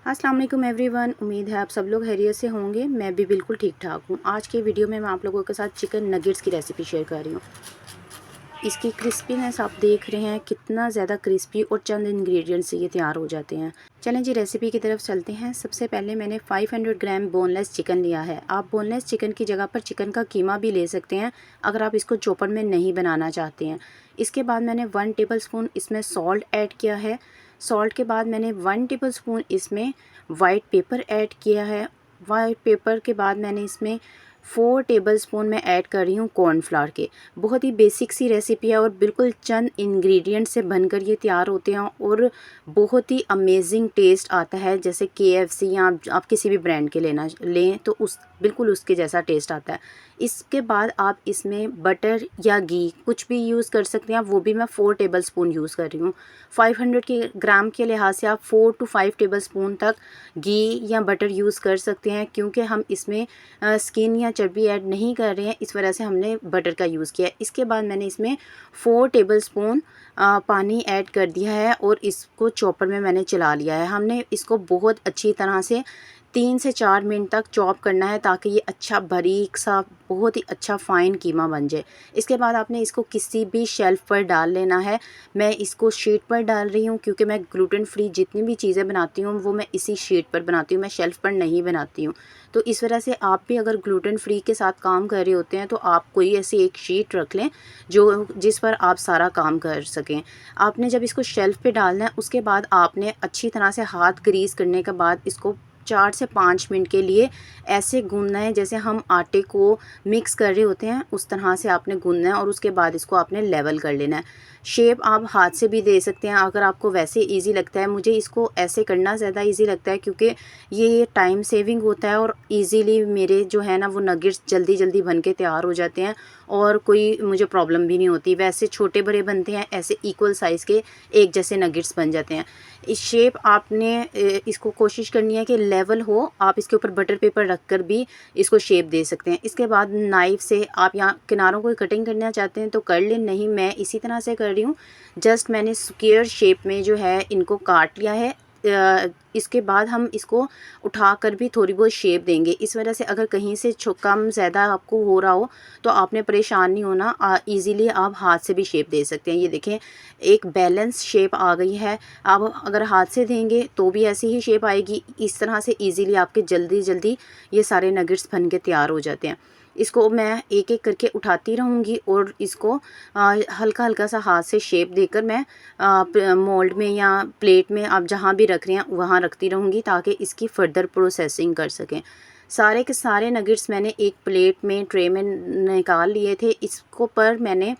अस्सलाम वालेकुम एवरीवन। उम्मीद है आप सब लोग खैरियत से होंगे। मैं भी बिल्कुल ठीक ठाक हूँ। आज के वीडियो में मैं आप लोगों के साथ चिकन नगेट्स की रेसिपी शेयर कर रही हूँ। इसकी क्रिस्पीनेस आप देख रहे हैं, कितना ज़्यादा क्रिस्पी और चंद इंग्रेडिएंट्स से ये तैयार हो जाते हैं। चलें जी रेसिपी की तरफ चलते हैं। सबसे पहले मैंने 500 ग्राम बोनलेस चिकन लिया है। आप बोनलेस चिकन की जगह पर चिकन का कीमा भी ले सकते हैं अगर आप इसको चॉपर में नहीं बनाना चाहते हैं। इसके बाद मैंने 1 टेबलस्पून इसमें सॉल्ट ऐड किया है। सॉल्ट के बाद मैंने 1 टेबलस्पून इसमें वाइट पेपर ऐड किया है। वाइट पेपर के बाद मैंने इसमें 4 टेबलस्पून मैं ऐड कर रही हूँ कॉर्नफ्लावर के। बहुत ही बेसिक सी रेसिपी है और बिल्कुल चंद इंग्रेडिएंट से बनकर ये तैयार होते हैं और बहुत ही अमेजिंग टेस्ट आता है। जैसे KFC या आप किसी भी ब्रांड के लें तो उस बिल्कुल उसके जैसा टेस्ट आता है। इसके बाद आप इसमें बटर या घी कुछ भी यूज़ कर सकते हैं, वो भी मैं 4 टेबलस्पून यूज़ कर रही हूँ। 500 ग्राम के लिहाज से आप 4 to 5 टेबलस्पून तक घी या बटर यूज़ कर सकते हैं, क्योंकि हम इसमें स्किन या चर्बी ऐड नहीं कर रहे हैं, इस वजह से हमने बटर का यूज़ किया है। इसके बाद मैंने इसमें 4 टेबलस्पून पानी ऐड कर दिया है और इसको चॉपर में मैंने चला लिया है। हमने इसको बहुत अच्छी तरह से 3 से 4 मिनट तक चॉप करना है ताकि ये अच्छा बारीक सा बहुत ही अच्छा फ़ाइन कीमा बन जाए। इसके बाद आपने इसको किसी भी शेल्फ़ पर डाल लेना है। मैं इसको शीट पर डाल रही हूँ क्योंकि मैं ग्लूटेन फ्री जितनी भी चीज़ें बनाती हूँ वो मैं इसी शीट पर बनाती हूँ, मैं शेल्फ़ पर नहीं बनाती हूँ। तो इस वजह से आप भी अगर ग्लूटेन फ्री के साथ काम कर रहे होते हैं तो आप कोई ऐसी एक शीट रख लें जिस पर आप सारा काम कर सकें। आपने जब इसको शेल्फ़ पे डालना है उसके बाद आपने अच्छी तरह से हाथ ग्रीस करने के बाद इसको 4 से 5 मिनट के लिए ऐसे गूंदना है जैसे हम आटे को मिक्स कर रहे होते हैं, उस तरह से आपने गूंदना है और उसके बाद इसको आपने लेवल कर लेना है। शेप आप हाथ से भी दे सकते हैं अगर आपको वैसे इजी लगता है। मुझे इसको ऐसे करना ज़्यादा इजी लगता है क्योंकि ये टाइम सेविंग होता है और इजीली मेरे जो है ना वो नगेट्स जल्दी जल्दी बन के तैयार हो जाते हैं और कोई मुझे प्रॉब्लम भी नहीं होती। वैसे छोटे बड़े बनते हैं, ऐसे इक्वल साइज़ के एक जैसे नगेट्स बन जाते हैं। इस शेप आपने इसको कोशिश करनी है कि लेवल हो। आप इसके ऊपर बटर पेपर रख कर भी इसको शेप दे सकते हैं। इसके बाद नाइफ़ से आप यहाँ किनारों को कटिंग करना चाहते हैं तो कर लें, नहीं मैं इसी तरह से कर रही हूँ। जस्ट मैंने स्क्वायर शेप में जो है इनको काट लिया है। इसके बाद हम इसको उठाकर भी थोड़ी बहुत शेप देंगे। इस वजह से अगर कहीं से कम ज़्यादा आपको हो रहा हो तो आपने परेशान नहीं होना, ईज़िली आप हाथ से भी शेप दे सकते हैं। ये देखें एक बैलेंस शेप आ गई है। आप अगर हाथ से देंगे तो भी ऐसी ही शेप आएगी। इस तरह से ईज़िली आपके जल्दी जल्दी ये सारे नगेट्स बन के तैयार हो जाते हैं। इसको मैं एक एक करके उठाती रहूँगी और इसको हल्का हल्का सा हाथ से शेप देकर मैं मोल्ड में या प्लेट में आप जहाँ भी रख रहे हैं वहाँ रखती रहूँगी ताकि इसकी फ़र्दर प्रोसेसिंग कर सकें। सारे के सारे नगेट्स मैंने एक प्लेट में ट्रे में निकाल लिए थे। इसको पर मैंने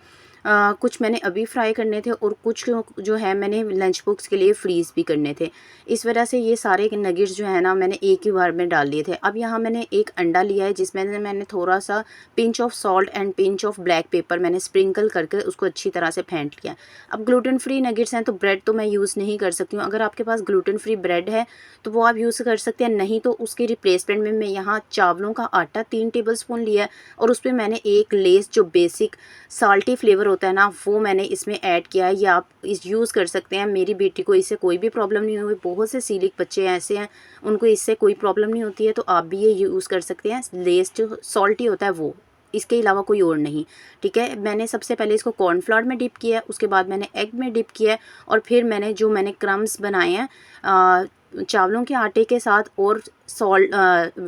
कुछ मैंने अभी फ्राई करने थे और कुछ जो है मैंने लंच बॉक्स के लिए फ्रीज़ भी करने थे। इस वजह से ये सारे नगेट्स जो है ना मैंने एक ही बार में डाल दिए थे। अब यहाँ मैंने एक अंडा लिया है जिसमें मैंने थोड़ा सा pinch of salt and pinch of black pepper मैंने स्प्रिंकल करके उसको अच्छी तरह से फेंट लिया। अब ग्लूटेन फ्री नगेट्स हैं तो ब्रेड तो मैं यूज़ नहीं कर सकती हूँ। अगर आपके पास ग्लूटेन फ्री ब्रेड है तो वो आप यूज़ कर सकते हैं, नहीं तो उसके रिप्लेसमेंट में मैं यहाँ चावलों का आटा 3 टेबलस्पून लिया है और उस पर मैंने एक लेस जो बेसिक साल्टी फ्लेवर होता है ना वो मैंने इसमें ऐड किया है। ये आप इस यूज़ कर सकते हैं। मेरी बेटी को इससे कोई भी प्रॉब्लम नहीं हुई। बहुत से सीलिक बच्चे ऐसे हैं उनको इससे कोई प्रॉब्लम नहीं होती है, तो आप भी ये यूज़ कर सकते हैं। लेस जो सॉल्टी होता है वो, इसके अलावा कोई और नहीं। ठीक है, मैंने सबसे पहले इसको कॉर्नफ्लावर में डिप किया है, उसके बाद मैंने एग में डिप किया है और फिर मैंने क्रम्स बनाए हैं चावलों के आटे के साथ और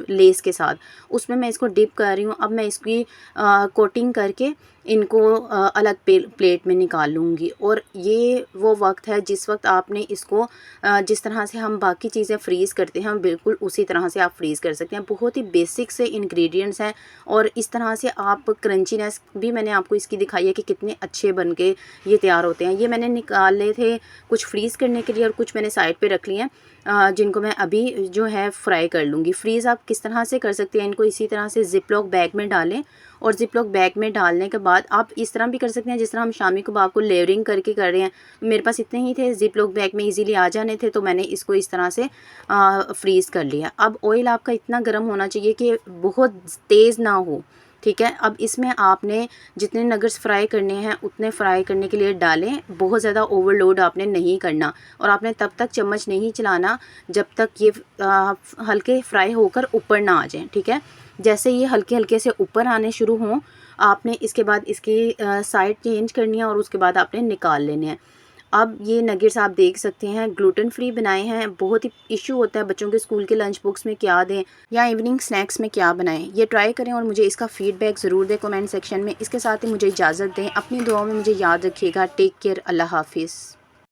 लेस के साथ, उसमें मैं इसको डिप कर रही हूँ। अब मैं इसकी कोटिंग करके इनको अलग प्लेट में निकाल लूँगी। और ये वो वक्त है जिस वक्त आपने इसको जिस तरह से हम बाकी चीज़ें फ्रीज़ करते हैं बिल्कुल उसी तरह से आप फ्रीज़ कर सकते हैं। बहुत ही बेसिक से इंग्रेडिएंट्स हैं और इस तरह से आप क्रंचीनेस भी मैंने आपको इसकी दिखाई है कि कितने अच्छे बन के ये तैयार होते हैं। ये मैंने निकाले थे कुछ फ्रीज़ करने के लिए और कुछ मैंने साइड पे रख लिए हैं जिनको मैं अभी जो है फ्राई कर लूँगी। फ्रीज़ आप किस तरह से कर सकते हैं, इनको इसी तरह से ज़िप लॉक बैग में डालें और ज़िप लॉक बैग में डालने के बाद आप इस तरह भी कर सकते हैं जिस तरह हम शामी कबाब को लेयरिंग करके कर रहे हैं। मेरे पास इतने ही थे, ज़िप लॉक बैग में इजीली आ जाने थे, तो मैंने इसको इस तरह से फ्रीज़ कर लिया। अब ऑयल आपका इतना गर्म होना चाहिए कि बहुत तेज़ ना हो, ठीक है। अब इसमें आपने जितने नगेट्स फ्राई करने हैं उतने फ्राई करने के लिए डालें, बहुत ज़्यादा ओवरलोड आपने नहीं करना, और आपने तब तक चम्मच नहीं चलाना जब तक ये हल्के फ्राई होकर ऊपर ना आ जाएं। ठीक है, जैसे ये हल्के हल्के से ऊपर आने शुरू हों, आपने इसके बाद इसकी साइड चेंज करनी है और उसके बाद आपने निकाल लेने हैं। अब ये नगेट्स आप देख सकते हैं ग्लूटेन फ्री बनाए हैं। बहुत ही इशू होता है बच्चों के स्कूल के लंच बॉक्स में क्या दें या इवनिंग स्नैक्स में क्या बनाएं। ये ट्राई करें और मुझे इसका फीडबैक ज़रूर दें कमेंट सेक्शन में। इसके साथ ही मुझे इजाज़त दें, अपनी दुआओं में मुझे याद रखिएगा। टेक केयर, अल्लाह हाफिज़।